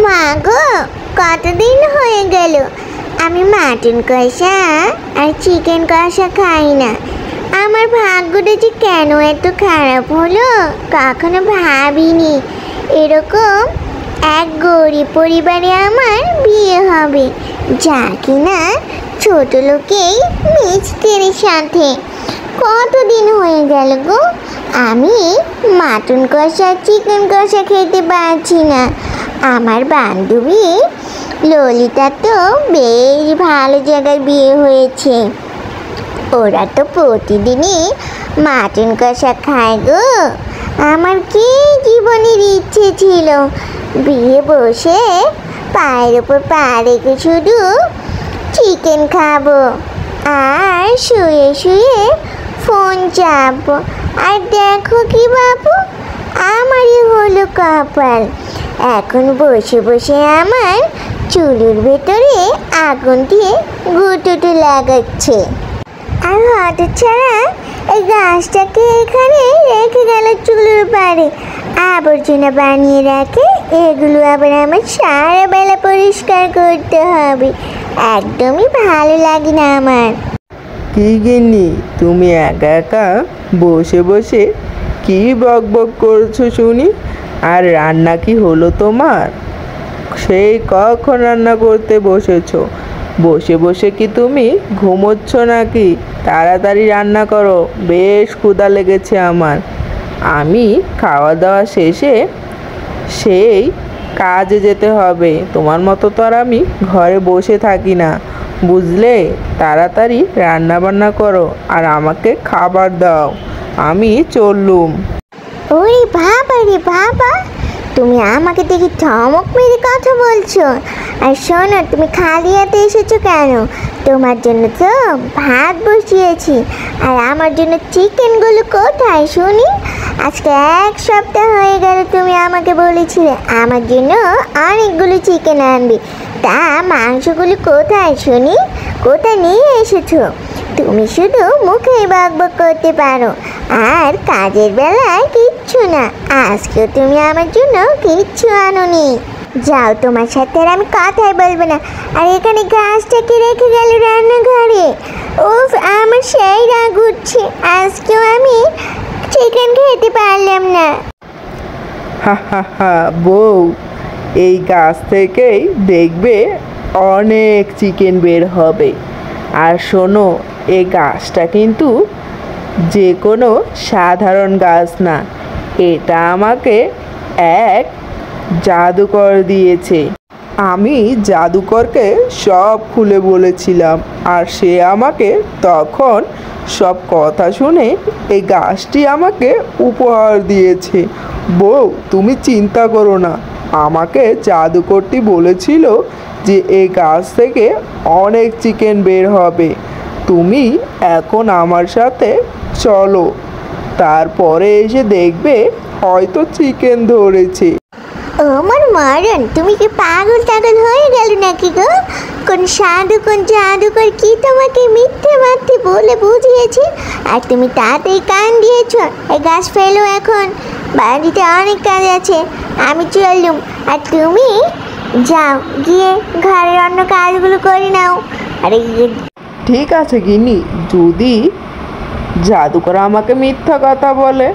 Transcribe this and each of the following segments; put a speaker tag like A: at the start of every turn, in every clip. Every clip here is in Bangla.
A: মা গো, কতদিন হয়ে গেল আমি মাটন কষা আর চিকেন কষা খাই না। আমার ভাগ্যটা যে কেন এত খারাপ হলো, কখনো ভাবিনি এরকম এক গরিব পরিবারে আমার বিয়ে হবে, যা কিনা ছোট লোকেই মিষ্টির সাথে। কতদিন হয়ে গেল গো আমি মাটন কষা চিকেন কষা খেতে পারছি না। আমার বান্ধবী ললিতা তো বেশ ভালো জায়গায় বিয়ে হয়েছে, ওরা তো প্রতিদিনই মাটন কষা খায় গো। আমার কি জীবনের ইচ্ছে ছিল বিয়ে বসে পায়ের ওপর পা রেখে শুধু চিকেন খাবো আর শুয়ে শুয়ে ফোন চাপবো। আর দেখো কি বাবু, আমারই হলো কপাল, এখন বসে বসে আমার চুলের ভেতরে আগুন দিয়ে গুঁতোতে লাগাচ্ছে। আর হতচ্ছাড়া এই গাছটাকে এখানে রেখে গেল চুলের পাড়ে, আবর্জনা বানিয়ে রাখে। এগুলো আবার আমার সারা বেলা পরিষ্কার করতে হবে, একদমই ভালো লাগে না আমার।
B: কি গিন্নি, তুমি একা একা বসে বসে কি বক বক করছো শুনি? আর রান্না কি হলো তোমার? সেই কখন রান্না করতে বসেছো? বসে বসে কি তুমি ঘুমোচ্ছ নাকি? তাড়াতাড়ি রান্না করো, বেশ ক্ষুধা লেগেছে আমার। আমি খাওয়া দাওয়া শেষে সেই কাজে যেতে হবে, তোমার মতো তো আর আমি ঘরে বসে থাকি না, বুঝলে? তাড়াতাড়ি রান্না বান্না করো আর আমাকে খাবার দাও, আমি চললুম।
A: ওরে বাবা রে বাবা, তুমি আমাকে দেখে ধমক মেরে কথা বলছো? আর শোনো, তুমি খালি হাতে এসেছো কেন? তোমার জন্য তো ভাত বসিয়েছি, আর আমার জন্য চিকেনগুলো কোথায় শুনি? আজকে এক সপ্তাহ হয়ে গেল তুমি আমাকে বলেছিলে আমার জন্য অনেকগুলো চিকেন আনবে, তা মাংসগুলো কোথায় শুনি? কোথায় নিয়ে এসেছো? তুমি শুধু মুখেই বকবক করতে পারো আর কাজের বেলায় কিচ্ছু না। আজকেও তুমি আমার জন্য কিচ্ছু আনোনি। যাও, তোমার সাথে আর আমি কথাই বলবো না। আর এখানে গাছটাকে রেখে গেল রান্নাঘরে। উফ, আমার সেই রাগ উঠছে, আজকেও আমি চিকেন খেতে পারলাম না।
B: হা হা হা, বউ, এই গাছ থেকেই দেখবে অনেক চিকেন বের হবে। আর শোনো, এই গাছটা কিন্তু যে কোনো সাধারণ গাছ না, এটা আমাকে এক জাদুকর দিয়েছে। আমি জাদুকরকে সব খুলে বলেছিলাম, আর সে আমাকে তখন সব কথা শুনে এই গাছটি আমাকে উপহার দিয়েছে। বউ, তুমি চিন্তা করো না, আমাকে জাদুকরটি বলেছিল যে এই গাছ থেকে অনেক চিকেন বের হবে। তুমি এখন আমার সাথে চলো, তারপরে এসে দেখবে হয়তো চিকেন ধরেছে।
A: আমার মারণ, তুমি কি পাগল টাগল হয়ে গেল নাকি গো? কোন সাধু কোন জাদুকর কি তোমাকে মিথ্যে মাথ্যে বলে বুঝিয়েছে, আর তুমি তাতেই কান দিয়েছ? এই গাছ ফেলো এখন, বাড়িতে অনেক কাজ আছে, আমি চললুম। আর তুমি যাও, গিয়ে ঘরের অন্য কাজগুলো করে নাও। আরে
B: ঠিক আছে গিন্নি, যদি জাদুকর আমাকে মিথ্যা কথা বলে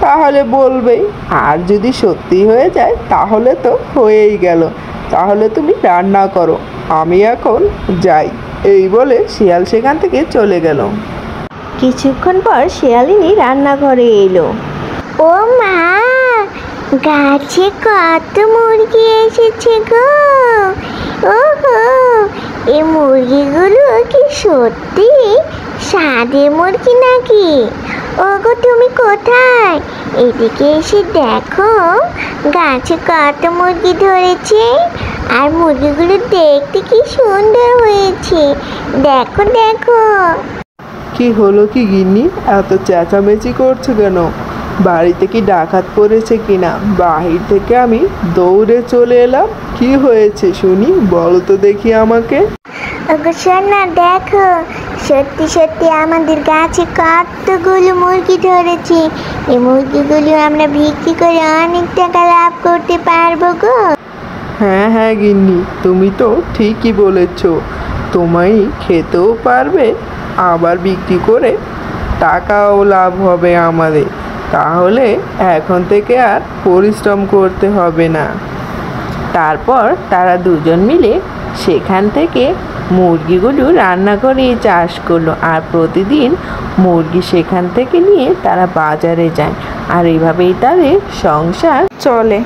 B: তাহলে বলবেই, আর যদি সত্যি হয়ে যায় তাহলে তো হয়েই গেল। তাহলে তুমি রান্না করো, আমি এখন যাই। এই বলে শিয়াল সেখান থেকে চলে গেল। কিছুক্ষণ পর শিয়ালিনী রান্নাঘরে এলো।
A: ও মা, গাছে কত মুরগি এসেছে গো! ওহো, এই মুরগিগুলো কি সত্যি স্বাদের মুরগি নাকি? ওগো, তুমি কোথায়? এদিকে এসে দেখো, গাছে কত মুরগি ধরেছে, আর মুরগিগুলো দেখতে কি সুন্দর হয়েছে। দেখো দেখো।
B: কি হলো কি গিন্নি, এত চেঁচামেচি করছো কেন? বাড়িতে কি ডাকাত পড়েছে কিনা? বাহির থেকে আমি দৌড়ে চলে এলাম। কি হয়েছে শুনি, বলো তো দেখি আমাকে।
A: ওগো সোনা, দেখো, সত্যি সত্যি আমাদের গাছে কতগুলো মুরগি ধরেছে। এই মুরগিগুলো আমরা বিক্রি করে অনেক টাকা লাভ করতে পারবো গো।
B: হ্যাঁ হ্যাঁ গিন্নি, তুমি তো ঠিকই বলেছ। তোমায় খেতেও পারবে, আবার বিক্রি করে টাকাও লাভ হবে আমাদের। তাহলে এখন থেকে আর পরিশ্রম করতে হবে না। তারপর তারা দুজন মিলে সেখান থেকে মুরগিগুলো রান্না করে চাষ করলো, আর প্রতিদিন মুরগি সেখান থেকে নিয়ে তারা বাজারে যায়, আর এইভাবেই তাদের সংসার চলে।